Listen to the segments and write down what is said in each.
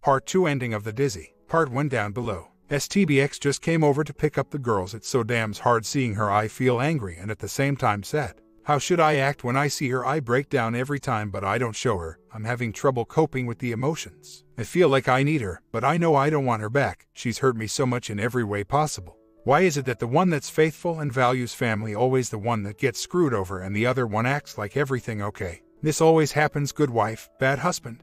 Part 2 ending of the Dizzy. Part 1 down below. STBX just came over to pick up the girls. It's so damn hard seeing her. I feel angry and at the same time sad. How should I act when I see her? I break down every time, but I don't show her. I'm having trouble coping with the emotions. I feel like I need her, but I know I don't want her back. She's hurt me so much in every way possible. Why is it that the one that's faithful and values family always the one that gets screwed over and the other one acts like everything okay? This always happens. Good wife, bad husband,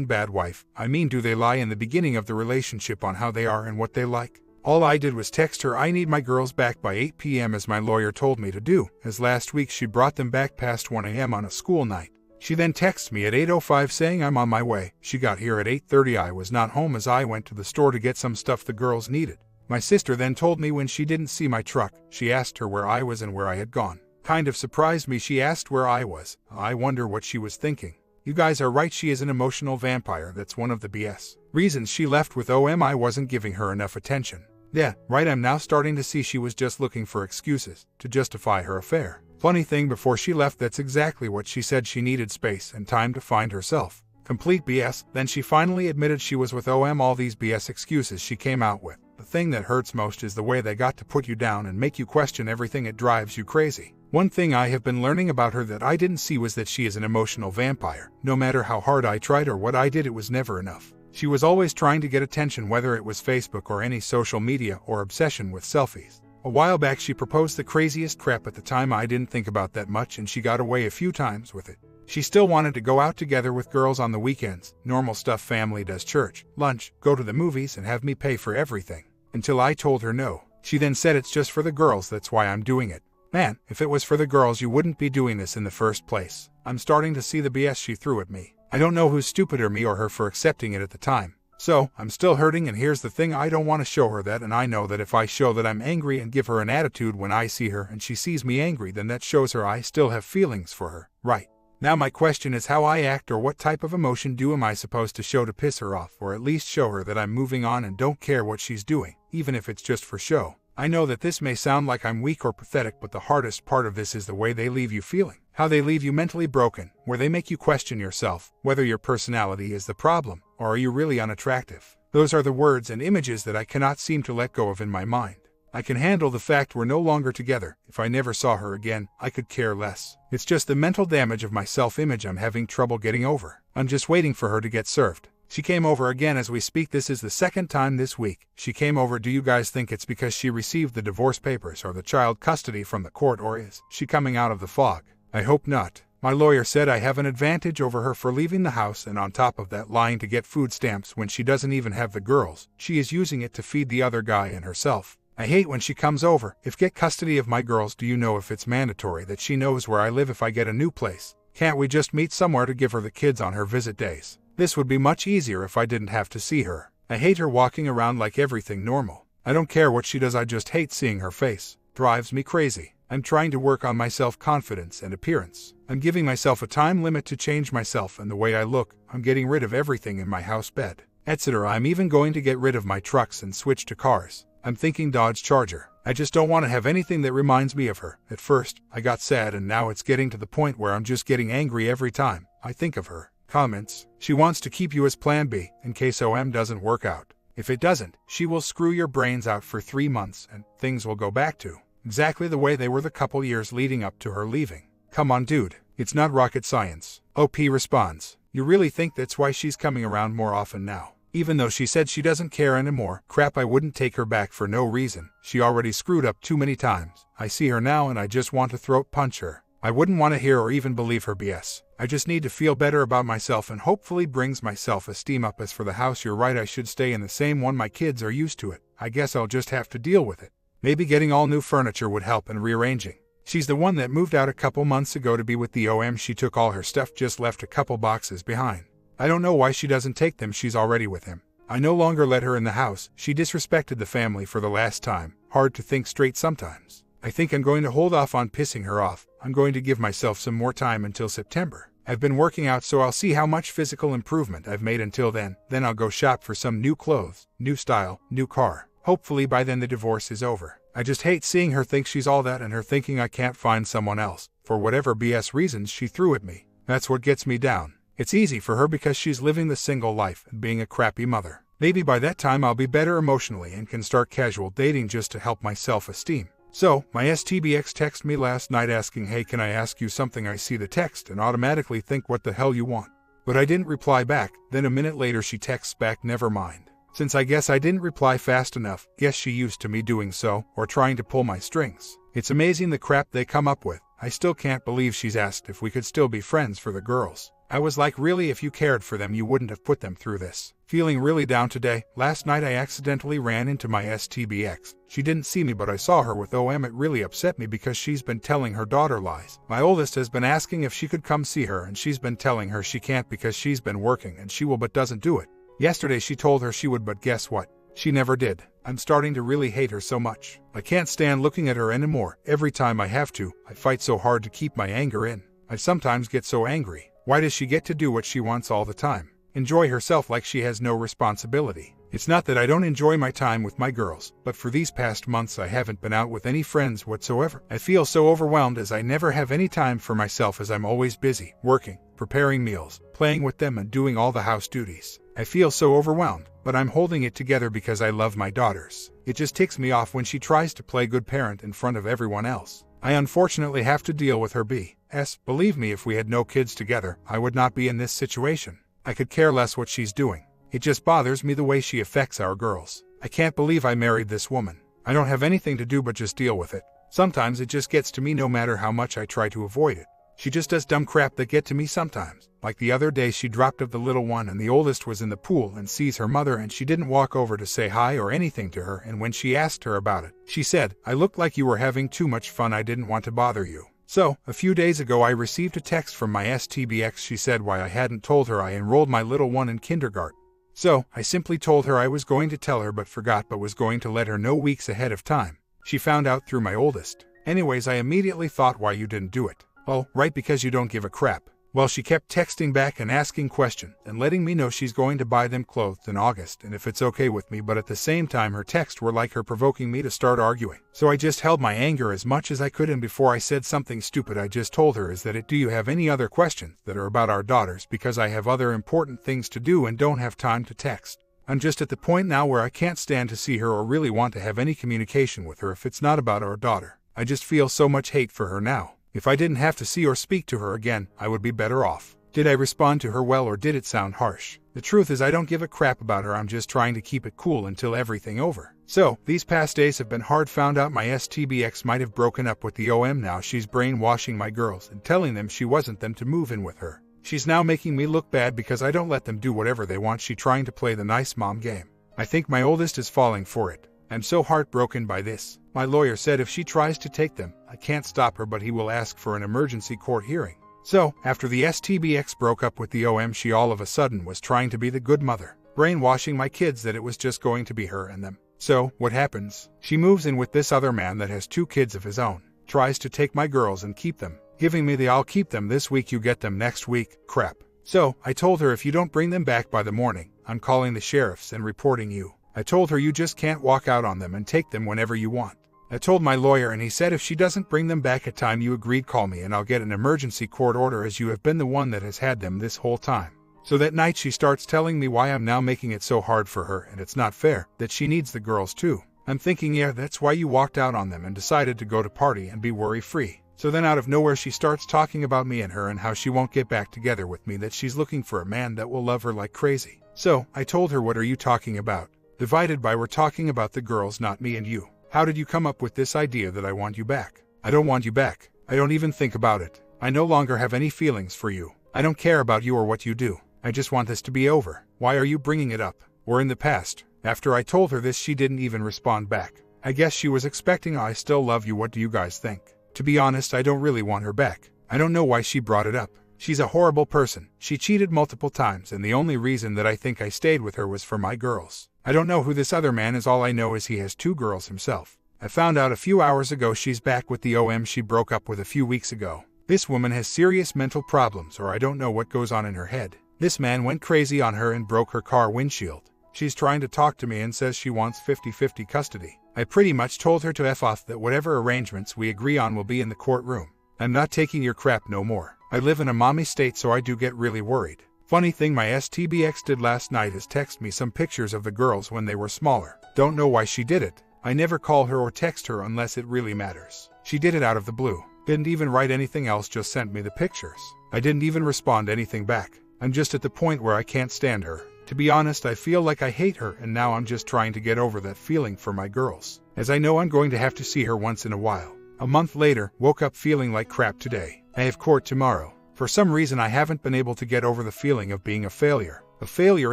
bad wife. I mean, do they lie in the beginning of the relationship on how they are and what they like? All I did was text her I need my girls back by 8 p.m. as my lawyer told me to do, as last week she brought them back past 1 a.m. on a school night. She then texts me at 8:05 saying I'm on my way. She got here at 8:30. I was not home as I went to the store to get some stuff the girls needed. My sister then told me when she didn't see my truck. She asked her where I was and where I had gone. Kind of surprised me she asked where I was. I wonder what she was thinking. You guys are right, she is an emotional vampire. That's one of the BS reasons she left with I wasn't giving her enough attention. Yeah, right, I'm now starting to see she was just looking for excuses to justify her affair. Funny thing, before she left that's exactly what she said. She needed space and time to find herself. Complete BS. Then she finally admitted she was with all these BS excuses she came out with. The thing that hurts most is the way they got to put you down and make you question everything. It drives you crazy. One thing I have been learning about her that I didn't see was that she is an emotional vampire. No matter how hard I tried or what I did, it was never enough. She was always trying to get attention, whether it was Facebook or any social media or obsession with selfies. A while back she proposed the craziest crap. At the time I didn't think about that much and she got away a few times with it. She still wanted to go out together with girls on the weekends. Normal stuff family does: church, lunch, go to the movies, and have me pay for everything. Until I told her no. She then said it's just for the girls, that's why I'm doing it. Man, if it was for the girls you wouldn't be doing this in the first place. I'm starting to see the BS she threw at me. I don't know who's stupider, me or her for accepting it at the time. So, I'm still hurting, and here's the thing, I don't want to show her that, and I know that if I show that I'm angry and give her an attitude when I see her and she sees me angry, then that shows her I still have feelings for her, right? Now my question is how I act, or what type of emotion am I supposed to show to piss her off, or at least show her that I'm moving on and don't care what she's doing, even if it's just for show. I know that this may sound like I'm weak or pathetic, but the hardest part of this is the way they leave you feeling. How they leave you mentally broken, where they make you question yourself, whether your personality is the problem, or are you really unattractive. Those are the words and images that I cannot seem to let go of in my mind. I can handle the fact we're no longer together. If I never saw her again, I could care less. It's just the mental damage of my self-image I'm having trouble getting over. I'm just waiting for her to get served. She came over again as we speak. This is the second time this week she came over. Do you guys think it's because she received the divorce papers or the child custody from the court, or is she coming out of the fog? I hope not. My lawyer said I have an advantage over her for leaving the house, and on top of that, lying to get food stamps when she doesn't even have the girls. She is using it to feed the other guy and herself. I hate when she comes over. If get custody of my girls, do you know if it's mandatory that she knows where I live if I get a new place? Can't we just meet somewhere to give her the kids on her visit days? This would be much easier if I didn't have to see her. I hate her walking around like everything normal. I don't care what she does, I just hate seeing her face. Drives me crazy. I'm trying to work on my self-confidence and appearance. I'm giving myself a time limit to change myself and the way I look. I'm getting rid of everything in my house, bed, etc. I'm even going to get rid of my trucks and switch to cars. I'm thinking Dodge Charger. I just don't want to have anything that reminds me of her. At first, I got sad, and now it's getting to the point where I'm just getting angry every time I think of her. Comments. She wants to keep you as plan B in case doesn't work out. If it doesn't, she will screw your brains out for 3 months and things will go back to exactly the way they were the couple years leading up to her leaving. Come on, dude. It's not rocket science. OP responds. You really think that's why she's coming around more often now? Even though she said she doesn't care anymore. Crap, I wouldn't take her back for no reason. She already screwed up too many times. I see her now and I just want to throat punch her. I wouldn't want to hear or even believe her BS. I just need to feel better about myself and hopefully brings my self-esteem up. As for the house, you're right, I should stay in the same one. My kids are used to it. I guess I'll just have to deal with it. Maybe getting all new furniture would help, and rearranging. She's the one that moved out a couple months ago to be with the She took all her stuff, just left a couple boxes behind. I don't know why she doesn't take them, she's already with him. I no longer let her in the house. She disrespected the family for the last time. Hard to think straight sometimes. I think I'm going to hold off on pissing her off. I'm going to give myself some more time until September. I've been working out, so I'll see how much physical improvement I've made until then. Then I'll go shop for some new clothes, new style, new car. Hopefully by then the divorce is over. I just hate seeing her think she's all that and her thinking I can't find someone else, for whatever BS reasons she threw at me. That's what gets me down. It's easy for her because she's living the single life and being a crappy mother. Maybe by that time I'll be better emotionally and can start casual dating just to help my self-esteem. So, my STBX texted me last night asking, hey, can I ask you something? I see the text and automatically think, what the hell you want? But I didn't reply back. Then a minute later she texts back, never mind. Since I guess I didn't reply fast enough, guess she used to me doing so, or trying to pull my strings. It's amazing the crap they come up with. I still can't believe she's asked if we could still be friends for the girls. I was like, really, if you cared for them you wouldn't have put them through this. Feeling really down today. Last night I accidentally ran into my STBX. She didn't see me but I saw her with OM. It really upset me because she's been telling her daughter lies. My oldest has been asking if she could come see her and she's been telling her she can't because she's been working and she will but doesn't do it. Yesterday she told her she would, but guess what? She never did. I'm starting to really hate her so much. I can't stand looking at her anymore. Every time I have to, I fight so hard to keep my anger in. I sometimes get so angry. Why does she get to do what she wants all the time? Enjoy herself like she has no responsibility. It's not that I don't enjoy my time with my girls, but for these past months I haven't been out with any friends whatsoever. I feel so overwhelmed as I never have any time for myself as I'm always busy, working, preparing meals, playing with them and doing all the house duties. I feel so overwhelmed, but I'm holding it together because I love my daughters. It just ticks me off when she tries to play good parent in front of everyone else. I unfortunately have to deal with her BS. Believe me, if we had no kids together, I would not be in this situation. I could care less what she's doing. It just bothers me the way she affects our girls. I can't believe I married this woman. I don't have anything to do but just deal with it. Sometimes it just gets to me no matter how much I try to avoid it. She just does dumb crap that get to me sometimes. Like the other day she dropped of the little one and the oldest was in the pool and sees her mother and she didn't walk over to say hi or anything to her, and when she asked her about it, she said, I looked like you were having too much fun, I didn't want to bother you. So, a few days ago I received a text from my STBX. She said why I hadn't told her I enrolled my little one in kindergarten. So, I simply told her I was going to tell her but forgot, but was going to let her know weeks ahead of time. She found out through my oldest. Anyways, I immediately thought, why you didn't do it? Oh, right, because you don't give a crap. Well, she kept texting back and asking questions and letting me know she's going to buy them clothes in August and if it's okay with me, but at the same time her texts were like her provoking me to start arguing. So I just held my anger as much as I could, and before I said something stupid I just told her, is that it, do you have any other questions that are about our daughters, because I have other important things to do and don't have time to text. I'm just at the point now where I can't stand to see her or really want to have any communication with her if it's not about our daughter. I just feel so much hate for her now. If I didn't have to see or speak to her again, I would be better off. Did I respond to her well, or did it sound harsh? The truth is I don't give a crap about her. I'm just trying to keep it cool until everything over. So, these past days have been hard. Found out my STBX might have broken up with the OM. Now she's brainwashing my girls and telling them she wasn't them to move in with her. She's now making me look bad because I don't let them do whatever they want. She's trying to play the nice mom game. I think my oldest is falling for it. I'm so heartbroken by this. My lawyer said if she tries to take them, I can't stop her, but he will ask for an emergency court hearing. So, after the STBX broke up with the OM, she all of a sudden was trying to be the good mother, brainwashing my kids that it was just going to be her and them. So, what happens? She moves in with this other man that has 2 kids of his own, tries to take my girls and keep them, giving me the I'll keep them this week, you get them next week crap. So, I told her, if you don't bring them back by the morning, I'm calling the sheriffs and reporting you. I told her you just can't walk out on them and take them whenever you want. I told my lawyer and he said if she doesn't bring them back at time you agreed, call me and I'll get an emergency court order, as you have been the one that has had them this whole time. So that night she starts telling me why I'm now making it so hard for her and it's not fair, that she needs the girls too. I'm thinking, yeah, that's why you walked out on them and decided to go to party and be worry-free. So then out of nowhere she starts talking about me and her and how she won't get back together with me, that she's looking for a man that will love her like crazy. So, I told her, what are you talking about? Divided by, we're talking about the girls, not me and you. How did you come up with this idea that I want you back? I don't want you back. I don't even think about it. I no longer have any feelings for you. I don't care about you or what you do. I just want this to be over. Why are you bringing it up? Or in the past. After I told her this, she didn't even respond back. I guess she was expecting I still love you. What do you guys think? To be honest, I don't really want her back. I don't know why she brought it up. She's a horrible person. She cheated multiple times and the only reason that I think I stayed with her was for my girls. I don't know who this other man is. All I know is he has 2 girls himself. I found out a few hours ago she's back with the OM she broke up with a few weeks ago. This woman has serious mental problems, or I don't know what goes on in her head. This man went crazy on her and broke her car windshield. She's trying to talk to me and says she wants 50-50 custody. I pretty much told her to F off, that whatever arrangements we agree on will be in the courtroom. I'm not taking your crap no more. I live in a mommy state, so I do get really worried. Funny thing my STBX did last night is text me some pictures of the girls when they were smaller. Don't know why she did it. I never call her or text her unless it really matters. She did it out of the blue. Didn't even write anything else, just sent me the pictures. I didn't even respond anything back. I'm just at the point where I can't stand her. To be honest, I feel like I hate her, and now I'm just trying to get over that feeling for my girls, as I know I'm going to have to see her once in a while. A month later, woke up feeling like crap today. I have court tomorrow. For some reason I haven't been able to get over the feeling of being a failure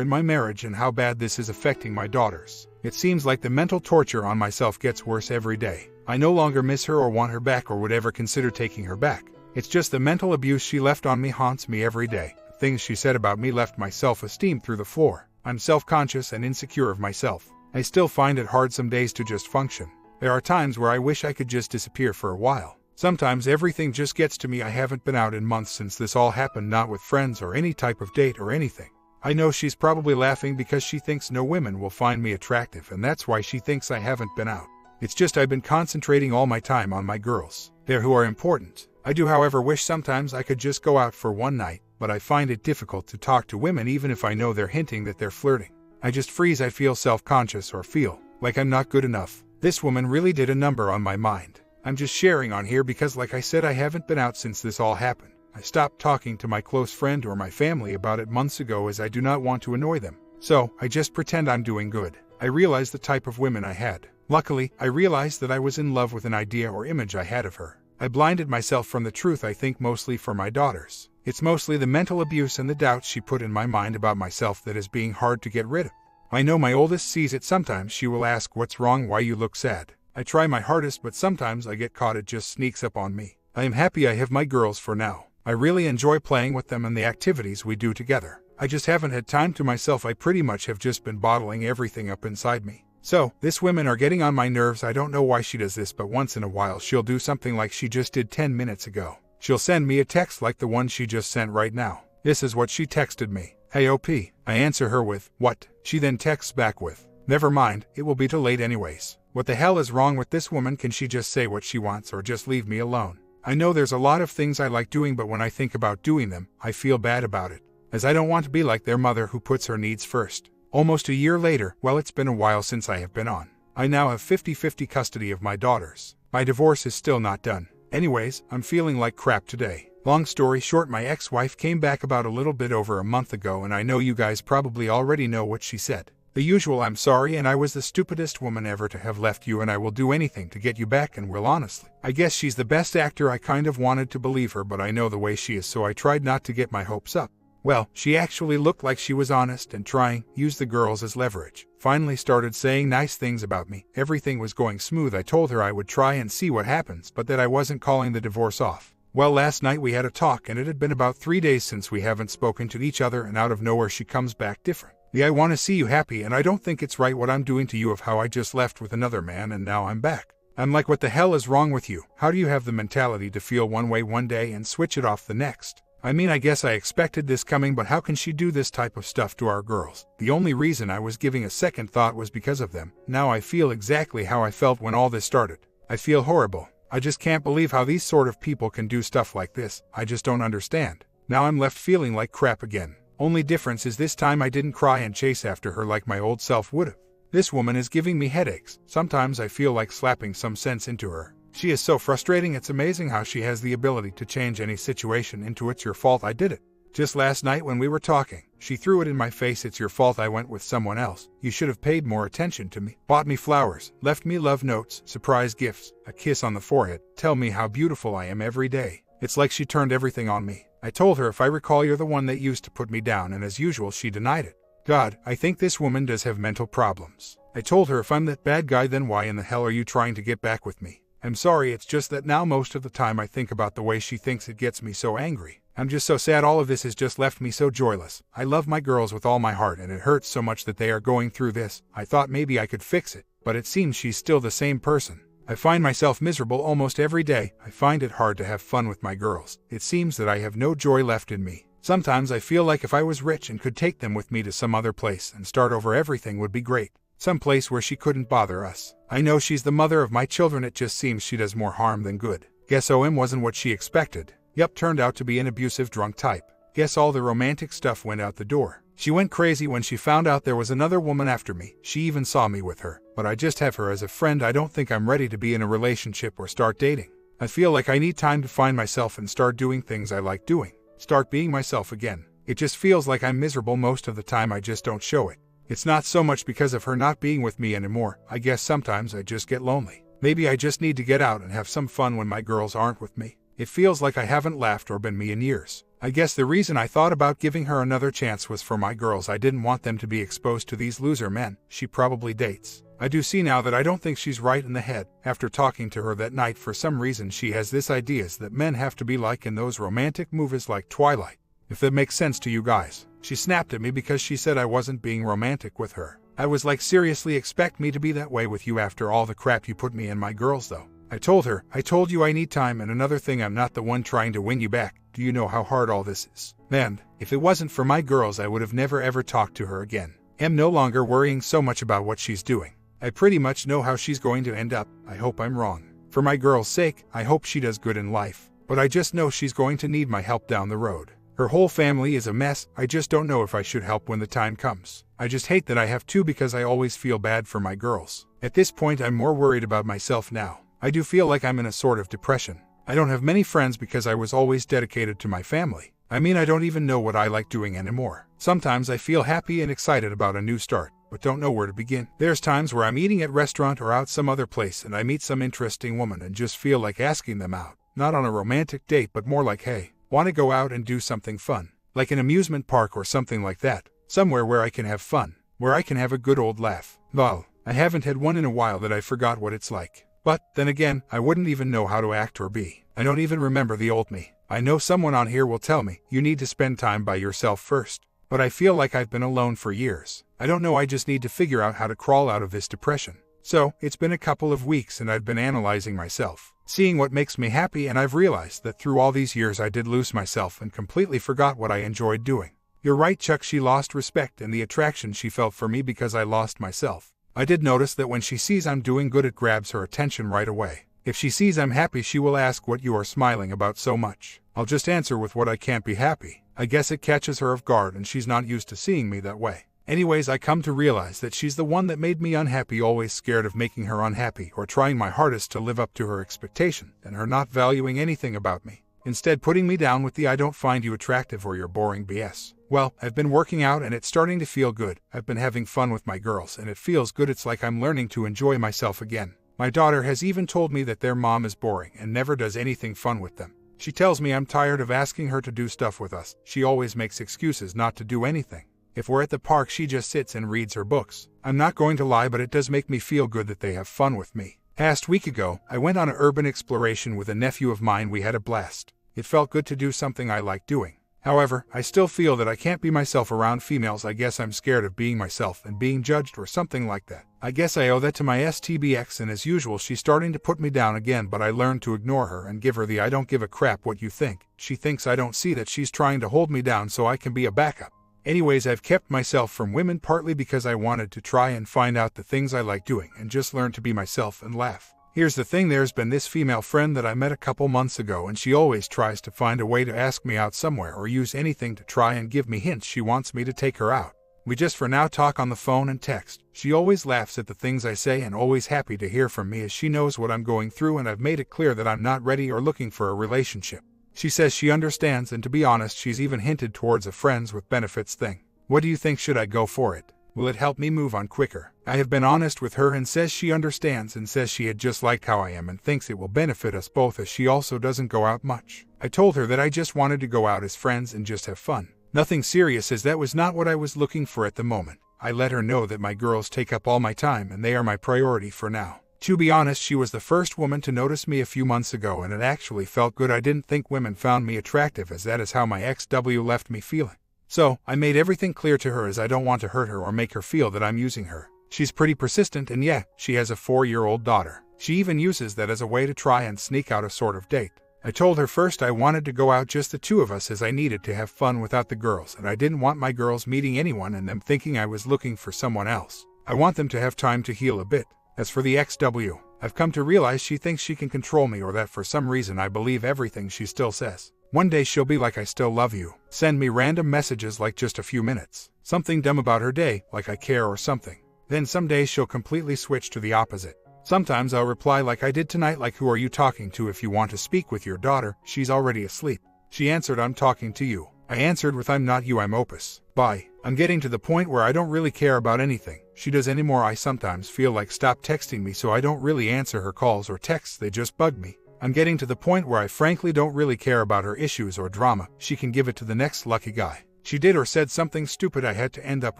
in my marriage, and how bad this is affecting my daughters. It seems like the mental torture on myself gets worse every day. I no longer miss her or want her back or would ever consider taking her back. It's just the mental abuse she left on me haunts me every day. The things she said about me left my self-esteem through the floor. I'm self-conscious and insecure of myself. I still find it hard some days to just function. There are times where I wish I could just disappear for a while. Sometimes everything just gets to me. I haven't been out in months since this all happened, not with friends or any type of date or anything. I know she's probably laughing because she thinks no women will find me attractive, and that's why she thinks I haven't been out. It's just I've been concentrating all my time on my girls. They're who are important. I do, however, wish sometimes I could just go out for one night, but I find it difficult to talk to women even if I know they're hinting that they're flirting. I just freeze. I feel self-conscious or feel like I'm not good enough. This woman really did a number on my mind. I'm just sharing on here because, like I said, I haven't been out since this all happened. I stopped talking to my close friend or my family about it months ago, as I do not want to annoy them. So, I just pretend I'm doing good. I realized the type of women I had. Luckily, I realized that I was in love with an idea or image I had of her. I blinded myself from the truth, I think mostly for my daughters. It's mostly the mental abuse and the doubts she put in my mind about myself that is being hard to get rid of. I know my oldest sees it. Sometimes she will ask, "What's wrong? Why you look sad?" I try my hardest, but sometimes I get caught. It just sneaks up on me. I am happy I have my girls for now. I really enjoy playing with them and the activities we do together. I just haven't had time to myself. I pretty much have just been bottling everything up inside me. So, these women are getting on my nerves. I don't know why she does this, but once in a while she'll do something like she just did 10 minutes ago. She'll send me a text like the one she just sent right now. This is what she texted me. "Hey OP." I answer her with, "What?" She then texts back with, "Never mind, it will be too late anyways." What the hell is wrong with this woman? Can she just say what she wants or just leave me alone? I know there's a lot of things I like doing, but when I think about doing them, I feel bad about it, as I don't want to be like their mother who puts her needs first. Almost a year later, well, it's been a while since I have been on. I now have 50-50 custody of my daughters. My divorce is still not done. Anyways, I'm feeling like crap today. Long story short, my ex-wife came back about a little bit over a month ago, and I know you guys probably already know what she said. The usual, "I'm sorry and I was the stupidest woman ever to have left you, and I will do anything to get you back." And well, honestly, I guess she's the best actor. I kind of wanted to believe her, but I know the way she is, so I tried not to get my hopes up. Well, she actually looked like she was honest and trying, used the girls as leverage. Finally started saying nice things about me. Everything was going smooth. I told her I would try and see what happens, but that I wasn't calling the divorce off. Well, last night we had a talk, and it had been about 3 days since we haven't spoken to each other, and out of nowhere she comes back different. "Yeah, I want to see you happy, and I don't think it's right what I'm doing to you, of how I just left with another man and now I'm back." I'm like, what the hell is wrong with you? How do you have the mentality to feel one way one day and switch it off the next? I mean, I guess I expected this coming, but how can she do this type of stuff to our girls? The only reason I was giving a second thought was because of them. Now I feel exactly how I felt when all this started. I feel horrible. I just can't believe how these sort of people can do stuff like this. I just don't understand. Now I'm left feeling like crap again. Only difference is this time I didn't cry and chase after her like my old self would have. This woman is giving me headaches. Sometimes I feel like slapping some sense into her. She is so frustrating. It's amazing how she has the ability to change any situation into "It's your fault I did it." Just last night when we were talking, she threw it in my face. "It's your fault I went with someone else. You should have paid more attention to me. Bought me flowers, left me love notes, surprise gifts, a kiss on the forehead, tell me how beautiful I am every day." It's like she turned everything on me. I told her, "If I recall, you're the one that used to put me down," and as usual she denied it. God, I think this woman does have mental problems. I told her, "If I'm that bad guy, then why in the hell are you trying to get back with me?" I'm sorry, it's just that now most of the time I think about the way she thinks. It gets me so angry. I'm just so sad. All of this has just left me so joyless. I love my girls with all my heart, and it hurts so much that they are going through this. I thought maybe I could fix it, but it seems she's still the same person. I find myself miserable almost every day. I find it hard to have fun with my girls. It seems that I have no joy left in me. Sometimes I feel like if I was rich and could take them with me to some other place and start over, everything would be great. Some place where she couldn't bother us. I know she's the mother of my children. It just seems she does more harm than good. Guess OM wasn't what she expected. Yup, turned out to be an abusive drunk type. Guess all the romantic stuff went out the door. She went crazy when she found out there was another woman after me. She even saw me with her, but I just have her as a friend. I don't think I'm ready to be in a relationship or start dating. I feel like I need time to find myself and start doing things I like doing. Start being myself again. It just feels like I'm miserable most of the time. I just don't show it. It's not so much because of her not being with me anymore. I guess sometimes I just get lonely. Maybe I just need to get out and have some fun when my girls aren't with me. It feels like I haven't laughed or been me in years. I guess the reason I thought about giving her another chance was for my girls. I didn't want them to be exposed to these loser men she probably dates. I do see now that I don't think she's right in the head. After talking to her that night, for some reason she has this ideas that men have to be like in those romantic movies like Twilight. If that makes sense to you guys. She snapped at me because she said I wasn't being romantic with her. I was like, seriously, expect me to be that way with you after all the crap you put me and my girls though? I told her, I told you I need time, and another thing, I'm not the one trying to win you back. Do you know how hard all this is? Man, if it wasn't for my girls I would have never ever talked to her again. I'm no longer worrying so much about what she's doing. I pretty much know how she's going to end up. I hope I'm wrong. For my girl's sake, I hope she does good in life. But I just know she's going to need my help down the road. Her whole family is a mess. I just don't know if I should help when the time comes. I just hate that I have to because I always feel bad for my girls. At this point I'm more worried about myself now. I do feel like I'm in a sort of depression. I don't have many friends because I was always dedicated to my family. I mean, I don't even know what I like doing anymore. Sometimes I feel happy and excited about a new start, but don't know where to begin. There's times where I'm eating at a restaurant or out some other place and I meet some interesting woman and just feel like asking them out. Not on a romantic date, but more like, hey, want to go out and do something fun? Like an amusement park or something like that. Somewhere where I can have fun. Where I can have a good old laugh. Well, I haven't had one in a while that I forgot what it's like. But, then again, I wouldn't even know how to act or be. I don't even remember the old me. I know someone on here will tell me, you need to spend time by yourself first. But I feel like I've been alone for years. I don't know, I just need to figure out how to crawl out of this depression. So, it's been a couple of weeks and I've been analyzing myself, seeing what makes me happy, and I've realized that through all these years I did lose myself and completely forgot what I enjoyed doing. You're right, Chuck, she lost respect and the attraction she felt for me because I lost myself. I did notice that when she sees I'm doing good it grabs her attention right away. If she sees I'm happy she will ask what you are smiling about so much. I'll just answer with what I can't be happy. I guess it catches her off guard and she's not used to seeing me that way. Anyways, I come to realize that she's the one that made me unhappy, always scared of making her unhappy or trying my hardest to live up to her expectation and her not valuing anything about me. Instead putting me down with the I don't find you attractive or you're boring BS. Well, I've been working out and it's starting to feel good. I've been having fun with my girls and it feels good. It's like I'm learning to enjoy myself again. My daughter has even told me that their mom is boring and never does anything fun with them. She tells me I'm tired of asking her to do stuff with us. She always makes excuses not to do anything. If we're at the park she just sits and reads her books. I'm not going to lie, but it does make me feel good that they have fun with me. Past week ago, I went on an urban exploration with a nephew of mine. We had a blast. It felt good to do something I like doing. However, I still feel that I can't be myself around females. I guess I'm scared of being myself and being judged or something like that. I guess I owe that to my STBX, and as usual she's starting to put me down again, but I learned to ignore her and give her the I don't give a crap what you think. She thinks I don't see that she's trying to hold me down so I can be a backup. Anyways, I've kept myself from women partly because I wanted to try and find out the things I like doing and just learn to be myself and laugh. Here's the thing, there's been this female friend that I met a couple months ago and she always tries to find a way to ask me out somewhere or use anything to try and give me hints she wants me to take her out. We just for now talk on the phone and text. She always laughs at the things I say and always happy to hear from me as she knows what I'm going through, and I've made it clear that I'm not ready or looking for a relationship. She says she understands, and to be honest she's even hinted towards a friends with benefits thing. What do you think, should I go for it? Will it help me move on quicker? I have been honest with her and says she understands and says she had just liked how I am and thinks it will benefit us both as she also doesn't go out much. I told her that I just wanted to go out as friends and just have fun. Nothing serious, as that was not what I was looking for at the moment. I let her know that my girls take up all my time and they are my priority for now. To be honest, she was the first woman to notice me a few months ago and it actually felt good. I didn't think women found me attractive, as that is how my XW left me feeling. So, I made everything clear to her as I don't want to hurt her or make her feel that I'm using her. She's pretty persistent, and yeah, she has a 4-year-old daughter. She even uses that as a way to try and sneak out a sort of date. I told her first I wanted to go out just the two of us as I needed to have fun without the girls, and I didn't want my girls meeting anyone and them thinking I was looking for someone else. I want them to have time to heal a bit. As for the XW, I've come to realize she thinks she can control me, or that for some reason I believe everything she still says. One day she'll be like I still love you, send me random messages like just a few minutes, something dumb about her day, like I care or something. Then some days she'll completely switch to the opposite. Sometimes I'll reply like I did tonight, like who are you talking to? If you want to speak with your daughter, she's already asleep. She answered I'm talking to you. I answered with I'm not you, I'm Opus. Bye. I'm getting to the point where I don't really care about anything she does anymore. I sometimes feel like stop texting me, so I don't really answer her calls or texts, they just bug me. I'm getting to the point where I frankly don't really care about her issues or drama. She can give it to the next lucky guy. She did or said something stupid, I had to end up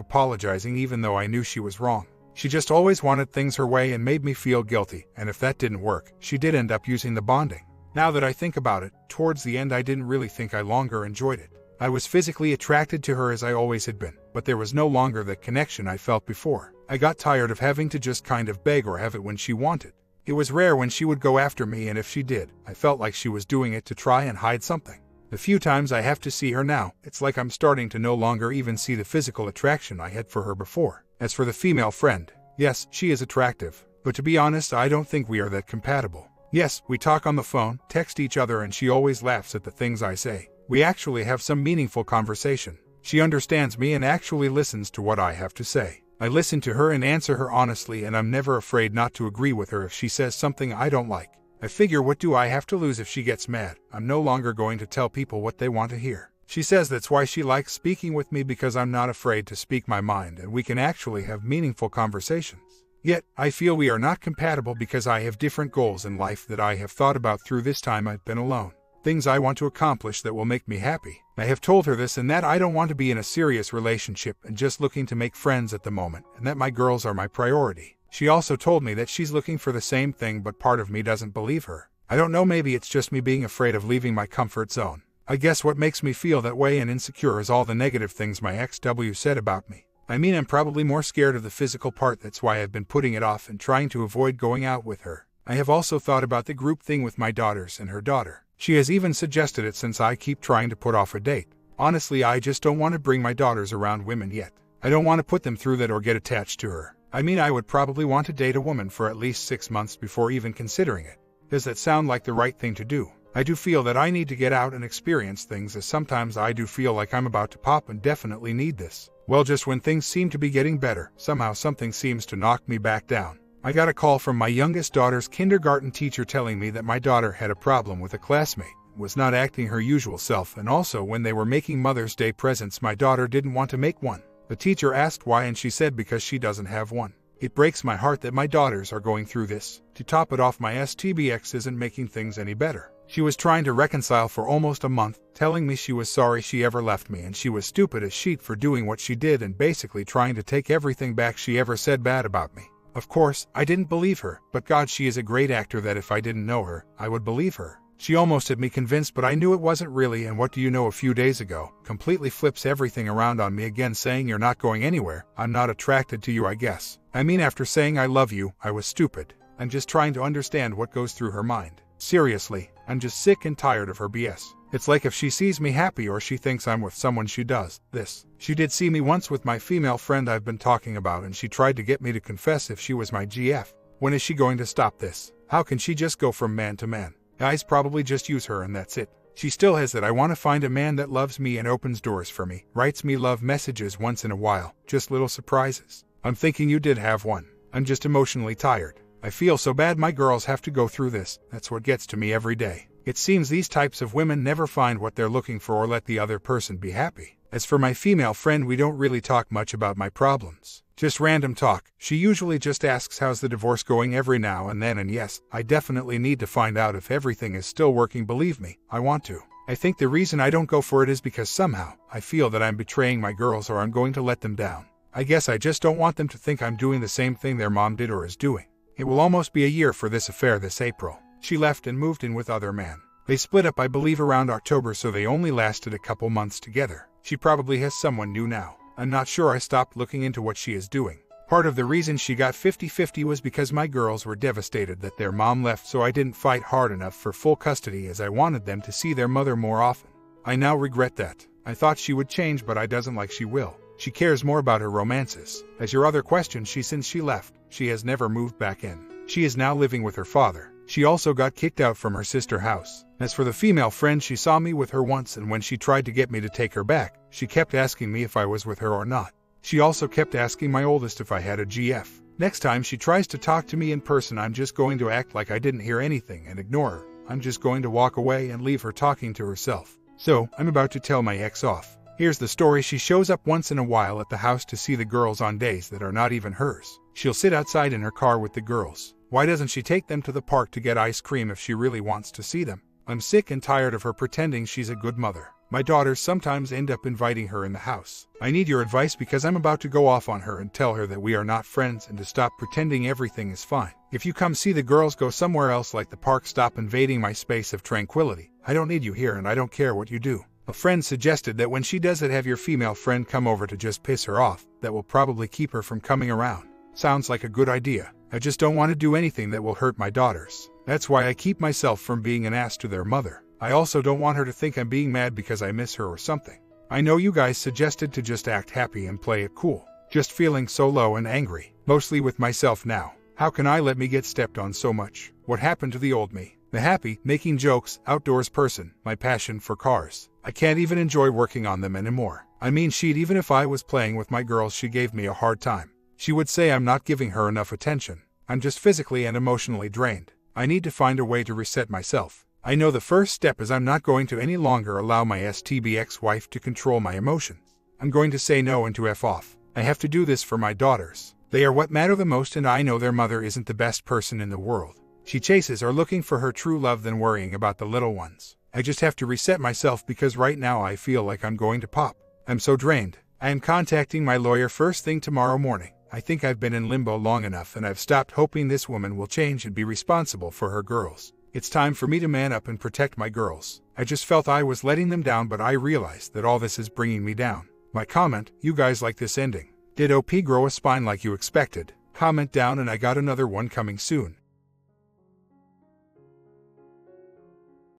apologizing even though I knew she was wrong. She just always wanted things her way and made me feel guilty, and if that didn't work, she did end up using the bonding. Now that I think about it, towards the end I didn't really think I longer enjoyed it. I was physically attracted to her as I always had been, but there was no longer that connection I felt before. I got tired of having to just kind of beg or have it when she wanted. It was rare when she would go after me, and if she did, I felt like she was doing it to try and hide something. The few times I have to see her now, it's like I'm starting to no longer even see the physical attraction I had for her before. As for the female friend, yes, she is attractive, but to be honest, I don't think we are that compatible. Yes, we talk on the phone, text each other, and she always laughs at the things I say. We actually have some meaningful conversation. She understands me and actually listens to what I have to say. I listen to her and answer her honestly, and I'm never afraid not to agree with her if she says something I don't like. I figure, what do I have to lose if she gets mad? I'm no longer going to tell people what they want to hear. She says that's why she likes speaking with me, because I'm not afraid to speak my mind and we can actually have meaningful conversations. Yet, I feel we are not compatible because I have different goals in life that I have thought about through this time I've been alone. Things I want to accomplish that will make me happy. I have told her this and that I don't want to be in a serious relationship and just looking to make friends at the moment, and that my girls are my priority. She also told me that she's looking for the same thing, but part of me doesn't believe her. I don't know, maybe it's just me being afraid of leaving my comfort zone. I guess what makes me feel that way and insecure is all the negative things my ex-W said about me. I mean, I'm probably more scared of the physical part, that's why I've been putting it off and trying to avoid going out with her. I have also thought about the group thing with my daughters and her daughter. She has even suggested it, since I keep trying to put off a date. Honestly, I just don't want to bring my daughters around women yet. I don't want to put them through that or get attached to her. I mean, I would probably want to date a woman for at least 6 months before even considering it. Does that sound like the right thing to do? I do feel that I need to get out and experience things, as sometimes I do feel like I'm about to pop and definitely need this. Well, just when things seem to be getting better, somehow something seems to knock me back down. I got a call from my youngest daughter's kindergarten teacher telling me that my daughter had a problem with a classmate, was not acting her usual self, and also when they were making Mother's Day presents, my daughter didn't want to make one. The teacher asked why, and she said because she doesn't have one. It breaks my heart that my daughters are going through this. To top it off, my STBX isn't making things any better. She was trying to reconcile for almost a month, telling me she was sorry she ever left me and she was stupid as shit for doing what she did, and basically trying to take everything back she ever said bad about me. Of course, I didn't believe her, but God, she is a great actor that if I didn't know her, I would believe her. She almost had me convinced, but I knew it wasn't really, and what do you know, a few days ago, completely flips everything around on me again, saying you're not going anywhere, I'm not attracted to you, I guess. I mean, after saying I love you, I was stupid. I'm just trying to understand what goes through her mind. Seriously, I'm just sick and tired of her BS. It's like if she sees me happy or she thinks I'm with someone, she does this. She did see me once with my female friend I've been talking about, and she tried to get me to confess if she was my GF. When is she going to stop this? How can she just go from man to man? Guys probably just use her and that's it. She still has that I want to find a man that loves me and opens doors for me, writes me love messages once in a while, just little surprises. I'm thinking you did have one. I'm just emotionally tired. I feel so bad my girls have to go through this. That's what gets to me every day. It seems these types of women never find what they're looking for or let the other person be happy. As for my female friend, we don't really talk much about my problems. Just random talk. She usually just asks how's the divorce going every now and then, and yes, I definitely need to find out if everything is still working, believe me, I want to. I think the reason I don't go for it is because somehow, I feel that I'm betraying my girls or I'm going to let them down. I guess I just don't want them to think I'm doing the same thing their mom did or is doing. It will almost be a year for this affair this April. She left and moved in with other man. They split up I believe around October, so they only lasted a couple months together. She probably has someone new now. I'm not sure, I stopped looking into what she is doing. Part of the reason she got 50-50 was because my girls were devastated that their mom left, so I didn't fight hard enough for full custody as I wanted them to see their mother more often. I now regret that. I thought she would change, but I doesn't like she will. She cares more about her romances. As your other question, since she left, she has never moved back in. She is now living with her father. She also got kicked out from her sister's house. As for the female friend, she saw me with her once, and when she tried to get me to take her back, she kept asking me if I was with her or not. She also kept asking my oldest if I had a GF. Next time she tries to talk to me in person, I'm just going to act like I didn't hear anything and ignore her. I'm just going to walk away and leave her talking to herself. So, I'm about to tell my ex off. Here's the story. She shows up once in a while at the house to see the girls on days that are not even hers. She'll sit outside in her car with the girls. Why doesn't she take them to the park to get ice cream if she really wants to see them? I'm sick and tired of her pretending she's a good mother. My daughters sometimes end up inviting her in the house. I need your advice because I'm about to go off on her and tell her that we are not friends and to stop pretending everything is fine. If you come see the girls go somewhere else like the park, stop invading my space of tranquility. I don't need you here and I don't care what you do. A friend suggested that when she does it, have your female friend come over to just piss her off. That will probably keep her from coming around. Sounds like a good idea. I just don't want to do anything that will hurt my daughters. That's why I keep myself from being an ass to their mother. I also don't want her to think I'm being mad because I miss her or something. I know you guys suggested to just act happy and play it cool. Just feeling so low and angry, mostly with myself now. How can I let me get stepped on so much? What happened to the old me? The happy, making jokes, outdoors person, my passion for cars. I can't even enjoy working on them anymore. I mean, even if I was playing with my girls, she gave me a hard time. She would say I'm not giving her enough attention. I'm just physically and emotionally drained. I need to find a way to reset myself. I know the first step is I'm not going to any longer allow my STB ex-wife to control my emotions. I'm going to say no and to F off. I have to do this for my daughters. They are what matter the most, and I know their mother isn't the best person in the world. She chases or looking for her true love than worrying about the little ones. I just have to reset myself because right now I feel like I'm going to pop. I'm so drained. I am contacting my lawyer first thing tomorrow morning. I think I've been in limbo long enough and I've stopped hoping this woman will change and be responsible for her girls. It's time for me to man up and protect my girls. I just felt I was letting them down, but I realized that all this is bringing me down. My comment: you guys like this ending? Did OP grow a spine like you expected? Comment down and I got another one coming soon.